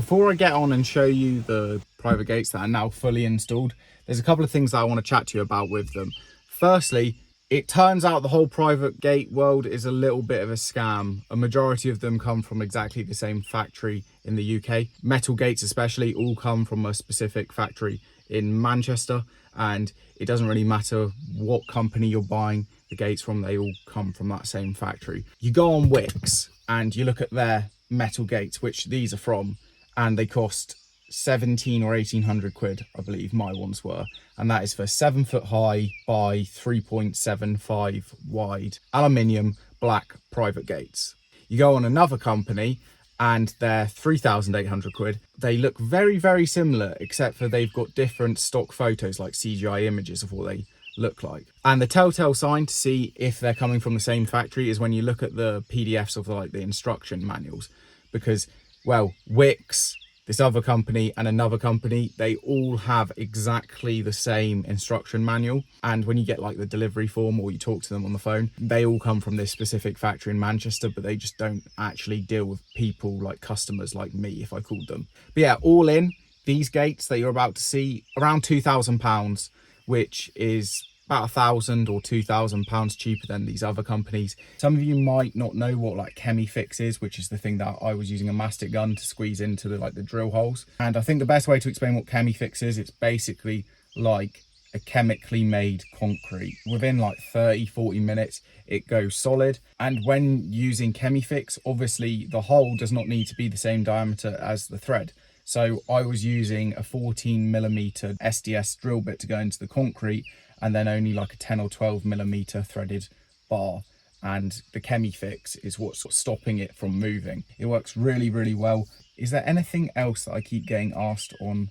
Before I get on and show you the private gates that are now fully installed, there's a couple of things that I want to chat to you about with them. Firstly, it turns out the whole private gate world is a little bit of a scam. A majority of them come from exactly the same factory in the UK. Metal gates especially all come from a specific factory in Manchester, and it doesn't really matter what company you're buying the gates from, they all come from that same factory. You go on Wix and you look at their metal gates, which these are from, and they cost 17 or 1800 quid, I believe my ones were, and that is for 7 foot high by 3.75 wide aluminium black private gates. You go on another company and they're 3,800 quid. They look very, very similar, except for they've got different stock photos, like CGI images of what they look like. And the telltale sign to see if they're coming from the same factory is when you look at the PDFs of the instruction manuals, because, well, Wix, this other company and another company, they all have exactly the same instruction manual. And when you get like the delivery form or you talk to them on the phone, they all come from this specific factory in Manchester, but they just don't actually deal with people like customers like me, if I called them. But yeah, all in, these gates that you're about to see, around £2,000, which is about £1,000 or £2,000 cheaper than these other companies. Some of you might not know what like Chemi-Fix is, which is the thing that I was using a mastic gun to squeeze into the drill holes. And I think the best way to explain what Chemi-Fix is, it's basically like a chemically made concrete. Within like 30-40 minutes it goes solid. And when using Chemi-Fix, obviously the hole does not need to be the same diameter as the thread. So I was using a 14mm SDS drill bit to go into the concrete, and then only like a 10 or 12mm threaded bar. And the Chemi-Fix is what's stopping it from moving. It works really, really well. Is there anything else that I keep getting asked on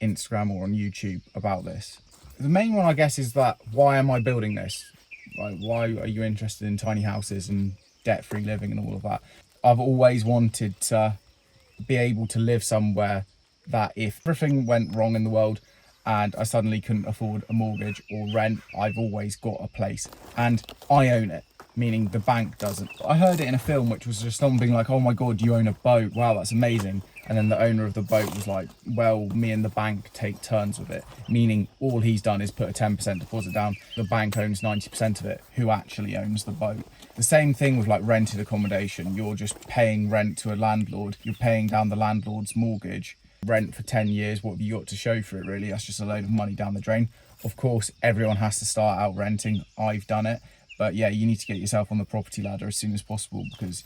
Instagram or on YouTube about this? The main one, I guess, is that why am I building this? Like, why are you interested in tiny houses and debt-free living and all of that? I've always wanted to be able to live somewhere that if everything went wrong in the world and I suddenly couldn't afford a mortgage or rent, I've always got a place and I own it, meaning the bank doesn't. I heard it in a film which was just someone being like, oh my god, you own a boat, wow, that's amazing. And then the owner of the boat was like, well, me and the bank take turns with it, meaning all he's done is put a 10% deposit down, the bank owns 90% of it. Who actually owns the boat? The same thing with like rented accommodation. You're just paying rent to a landlord, you're paying down the landlord's mortgage. Rent for 10 years, what have you got to show for it really? That's just a load of money down the drain. Of course, everyone has to start out renting. I've done it. But yeah, you need to get yourself on the property ladder as soon as possible, because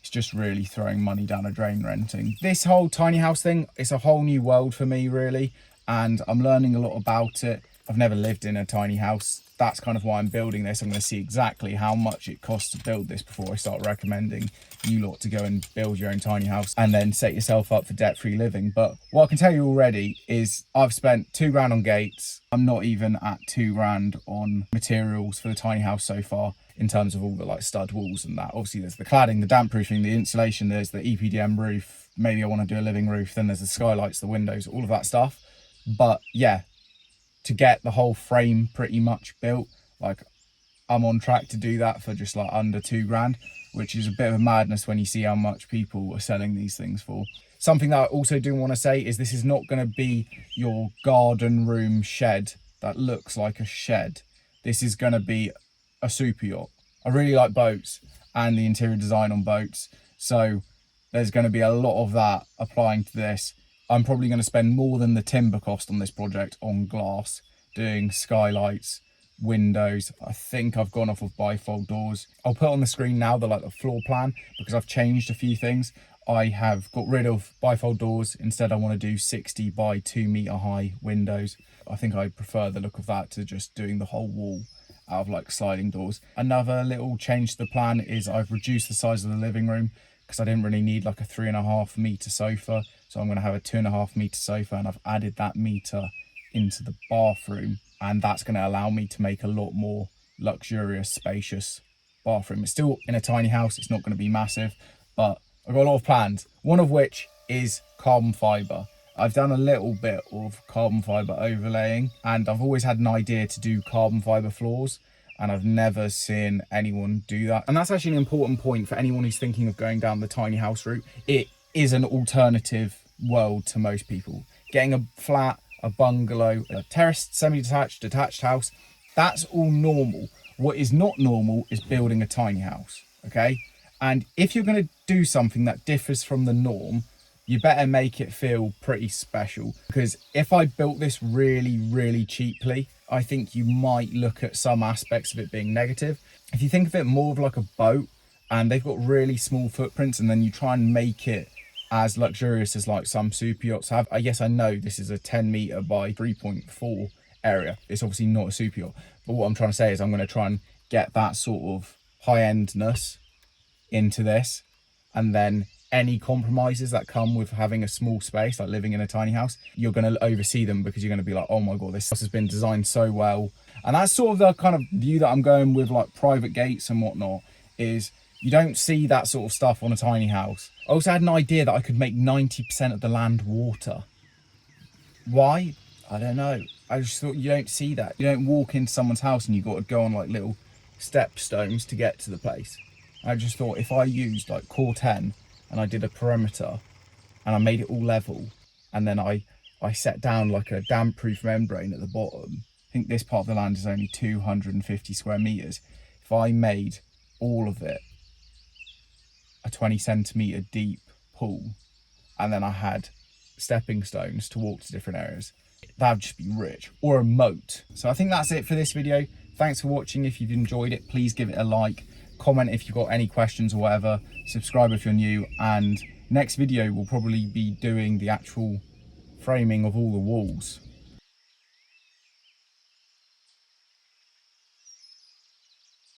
it's just really throwing money down a drain renting. This whole tiny house thing, it's a whole new world for me really, and I'm learning a lot about it. I've never lived in a tiny house. That's kind of why I'm building this. I'm going to see exactly how much it costs to build this before I start recommending you lot to go and build your own tiny house and then set yourself up for debt-free living. But what I can tell you already is I've spent £2 on gates. I'm not even at £2 on materials for the tiny house so far, in terms of all the like stud walls and that. Obviously there's the cladding, the damp proofing, the insulation, there's the EPDM roof, maybe I want to do a living roof, then there's the skylights, the windows, all of that stuff. But yeah, to get the whole frame pretty much built, like I'm on track to do that for just like under £2, which is a bit of a madness when you see how much people are selling these things for. Something that I also do want to say is this is not going to be your garden room shed that looks like a shed. This is going to be a super yacht. I really like boats and the interior design on boats, so there's going to be a lot of that applying to this. I'm probably going to spend more than the timber cost on this project on glass, doing skylights, windows. I think I've gone off of bifold doors. I'll put on the screen now the floor plan, because I've changed a few things. I have got rid of bifold doors. Instead I want to do 60 by 2 meter high windows. I think I prefer the look of that to just doing the whole wall out of like sliding doors. Another little change to the plan is I've reduced the size of the living room, because I didn't really need like a 3.5 meter sofa. So I'm going to have a 2.5 meter sofa, and I've added that meter into the bathroom, and that's going to allow me to make a lot more luxurious, spacious bathroom. It's still in a tiny house, it's not going to be massive, but I've got a lot of plans, one of which is carbon fibre. I've done a little bit of carbon fibre overlaying, and I've always had an idea to do carbon fibre floors, and I've never seen anyone do that. And that's actually an important point for anyone who's thinking of going down the tiny house route. It is an alternative world to most people. Getting a flat, a bungalow, a terraced, semi-detached, detached house, that's all normal. What is not normal is building a tiny house, okay? And if you're going to do something that differs from the norm, you better make it feel pretty special. Because if I built this really, really cheaply, I think you might look at some aspects of it being negative. If you think of it more of like a boat, and they've got really small footprints, and then you try and make it as luxurious as like some super yachts have. Yes, I know this is a 10 meter by 3.4 area. It's obviously not a super yacht, but what I'm trying to say is I'm going to try and get that sort of high-endness into this, and then any compromises that come with having a small space, like living in a tiny house, you're going to oversee them, because you're going to be like, oh my god, this house has been designed so well. And that's sort of the kind of view that I'm going with, like private gates and whatnot, is you don't see that sort of stuff on a tiny house. I also had an idea that I could make 90% of the land water. Why? I don't know. I just thought you don't see that. You don't walk into someone's house and you've got to go on like little step stones to get to the place. I just thought if I used like core 10 and I did a perimeter and I made it all level, and then I set down like a damp proof membrane at the bottom. I think this part of the land is only 250 square meters. If I made all of it a 20 centimeter deep pool, and then I had stepping stones to walk to different areas, that would just be rich. Or a moat. So I think that's it for this video. Thanks for watching. If you've enjoyed it, please give it a like, comment if you've got any questions or whatever, subscribe if you're new, and next video we'll probably be doing the actual framing of all the walls.